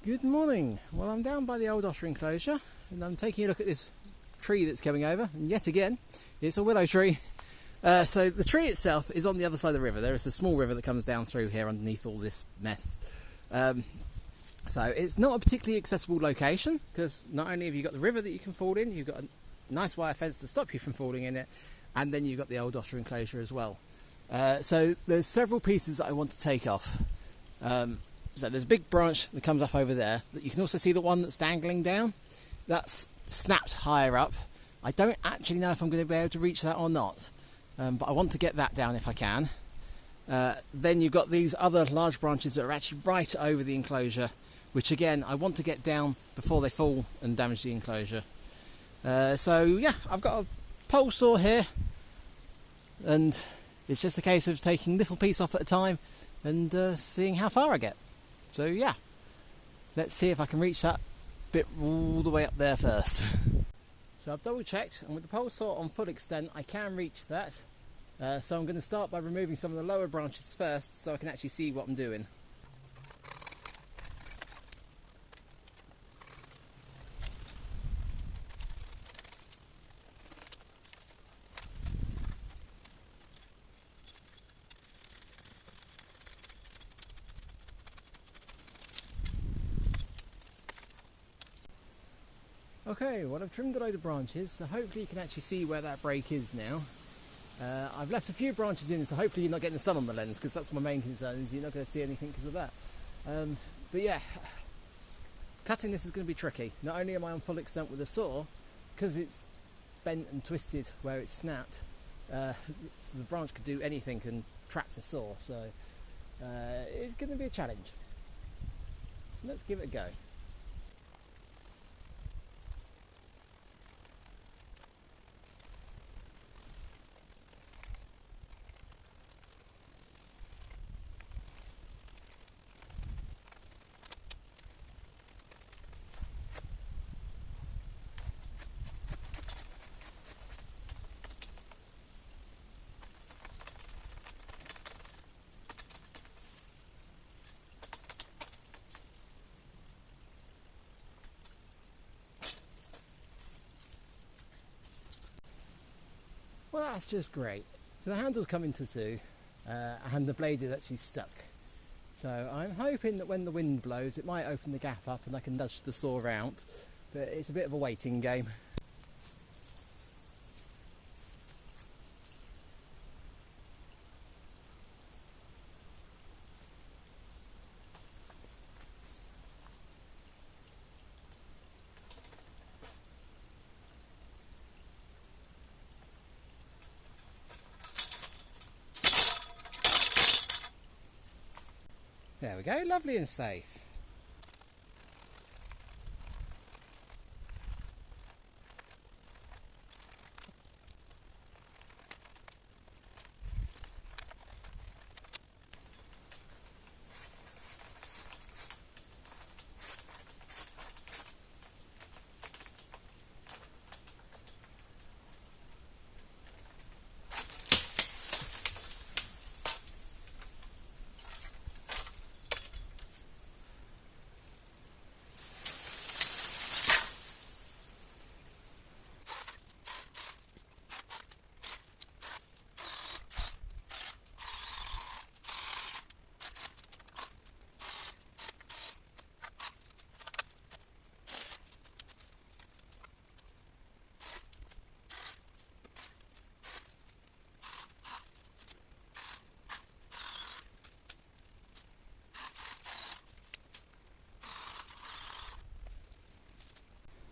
Good morning. Well, I'm down by the old otter enclosure and I'm taking a look at this tree that's coming over, and yet again it's a willow tree. So the tree itself is on the other side of the river. There is a small river that comes down through here underneath all this mess. So it's not a particularly accessible location because not only have you got the river that you can fall in, you've got a nice wire fence to stop you from falling in it, and then you've got the old otter enclosure as well. So there's several pieces that I want to take off. So there's a big branch that comes up over there. You can also see the one that's dangling down. That's snapped higher up. I don't actually know if I'm going to be able to reach that or not, but I want to get that down if I can. Then you've got these other large branches that are actually right over the enclosure, which again I want to get down before they fall and damage the enclosure. So yeah, I've got a pole saw here, and it's just a case of taking little piece off at a time and seeing how far I get. So yeah, let's see if I can reach that bit all the way up there first. So I've double checked, and with the pole saw on full extent I can reach that. So I'm going to start by removing some of the lower branches first so I can actually see what I'm doing. Okay, well I've trimmed a load of branches, so hopefully you can actually see where that break is now. I've left a few branches in, so hopefully you're not getting the sun on the lens, because that's my main concern, is you're not going to see anything because of that. But yeah, cutting this is going to be tricky. Not only am I on full extent with the saw, because it's bent and twisted where it's snapped, the branch could do anything and trap the saw, so it's going to be a challenge. Let's give it a go. Well, that's just great. So the handle's come into two, and the blade is actually stuck. So I'm hoping that when the wind blows it might open the gap up and I can nudge the saw out, but it's a bit of a waiting game. There we go, lovely and safe.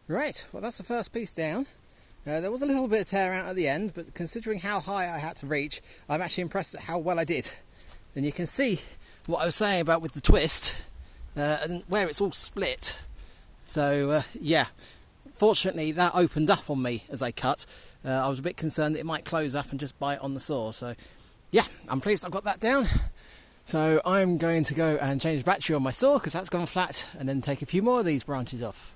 Right, well that's the first piece down. There was a little bit of tear out at the end, but considering how high I had to reach, I'm actually impressed at how well I did. And you can see what I was saying about with the twist, and where it's all split. So yeah, fortunately that opened up on me as I cut. I was a bit concerned that it might close up and just bite on the saw. So yeah, I'm pleased I've got that down. So I'm going to go and change the battery on my saw because that's gone flat, and then take a few more of these branches off.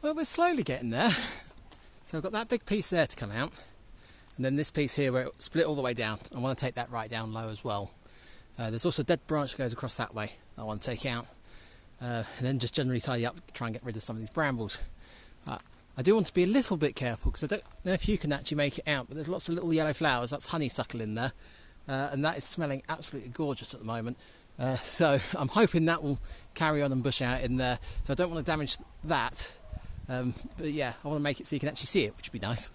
But we're slowly getting there. So I've got that big piece there to come out, and then this piece here where it split all the way down. I want to take that right down low as well. There's also a dead branch that goes across that way I want to take out, and then just generally tidy up, try and get rid of some of these brambles. I do want to be a little bit careful because I don't know if you can actually make it out, but there's lots of little yellow flowers. That's honeysuckle in there, and that is smelling absolutely gorgeous at the moment. So I'm hoping that will carry on and bush out in there. So I don't want to damage that, but yeah, I want to make it so you can actually see it, which would be nice.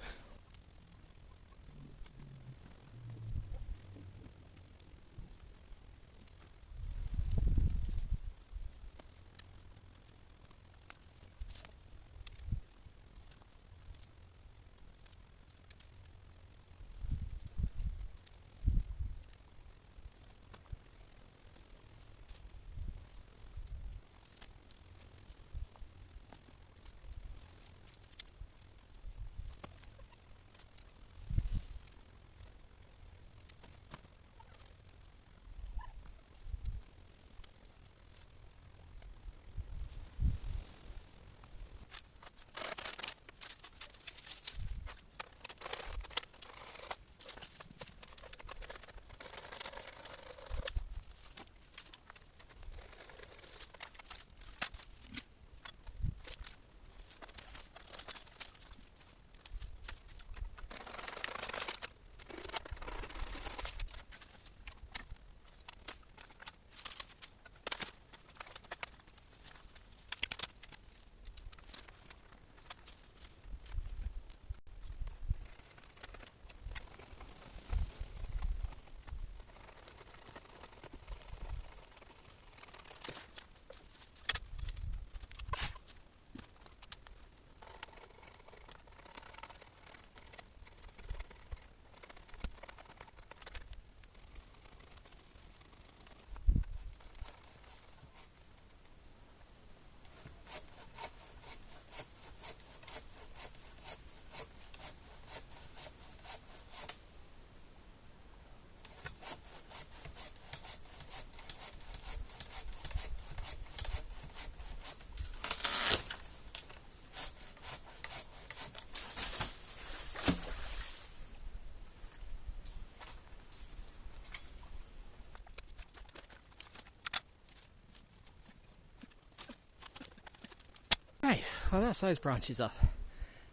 Right, well that's those branches off.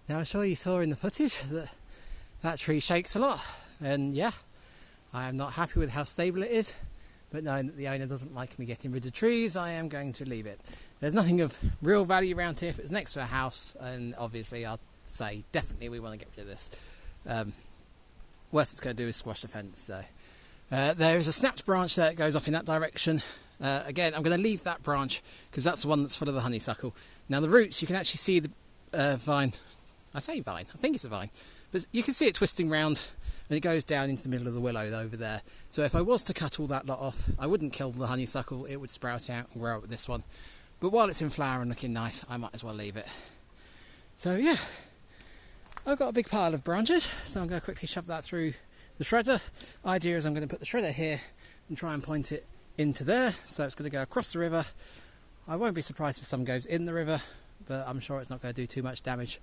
Now I'm sure you saw in the footage that that tree shakes a lot, and yeah, I am not happy with how stable it is, but knowing that the owner doesn't like me getting rid of trees, I am going to leave it. There's nothing of real value around here. If it's next to a house, and obviously I'd say definitely we want to get rid of this. Worst it's going to do is squash the fence. So there is a snapped branch there that goes off in that direction. Again, I'm going to leave that branch because that's the one that's full of the honeysuckle. Now the roots, you can actually see the vine. I say vine, I think it's a vine, but you can see it twisting round, and it goes down into the middle of the willow over there. So if I was to cut all that lot off, I wouldn't kill the honeysuckle, it would sprout out and grow up with this one. But while it's in flower and looking nice, I might as well leave it. So yeah, I've got a big pile of branches, so I'm going to quickly shove that through the shredder. Idea is I'm going to put the shredder here and try and point it into there, so it's going to go across the river. I won't be surprised if some goes in the river, but I'm sure it's not going to do too much damage.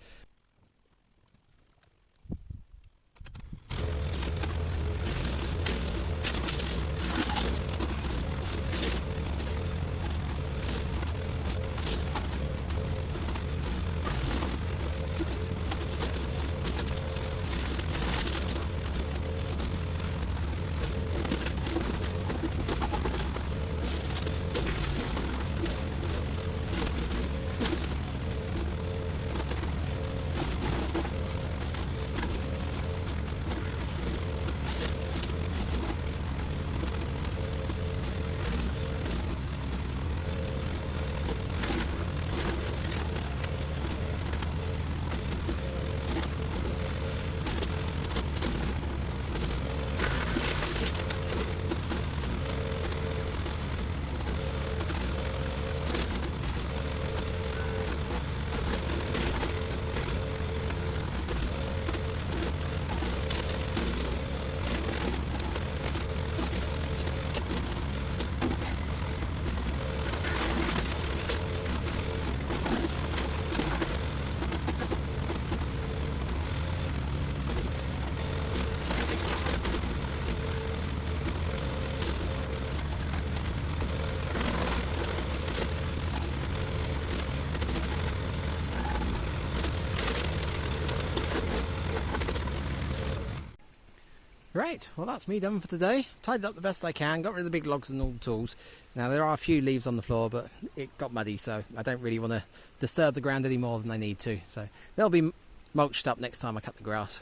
Great, well that's me done for today. Tidied up the best I can, got rid of the big logs and all the tools. Now there are a few leaves on the floor, but it got muddy, so I don't really want to disturb the ground any more than I need to. So they'll be mulched up next time I cut the grass.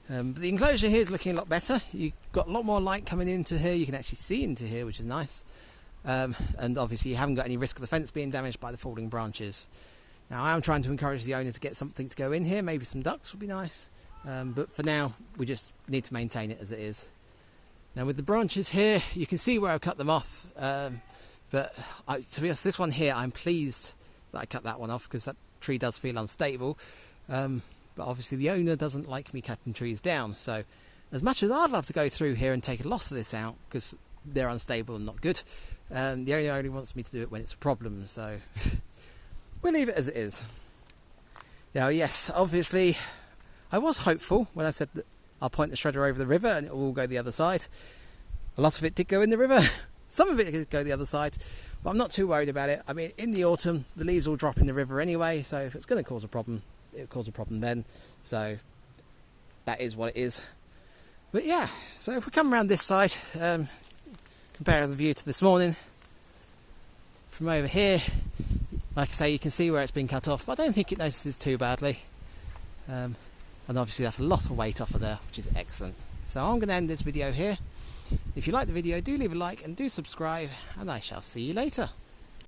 But the enclosure here is looking a lot better. You've got a lot more light coming into here, you can actually see into here, which is nice. And obviously you haven't got any risk of the fence being damaged by the falling branches. Now I am trying to encourage the owner to get something to go in here, maybe some ducks would be nice. But for now, we just need to maintain it as it is. Now with the branches here, you can see where I've cut them off. But to be honest, this one here, I'm pleased that I cut that one off because that tree does feel unstable. But obviously the owner doesn't like me cutting trees down. So as much as I'd love to go through here and take a lot of this out because they're unstable and not good, the owner only wants me to do it when it's a problem. So we'll leave it as it is. Now yes, obviously I was hopeful when I said that I'll point the shredder over the river and it will all go the other side. A lot of it did go in the river. Some of it did go the other side, but I'm not too worried about it. I mean, in the autumn, the leaves will drop in the river anyway, so if it's going to cause a problem, it'll cause a problem then. So that is what it is. But yeah, so if we come around this side, compare the view to this morning, from over here, like I say, you can see where it's been cut off, but I don't think it notices too badly. And obviously that's a lot of weight off of there, which is excellent. So I'm going to end this video here. If you like the video, do leave a like and do subscribe, and I shall see you later.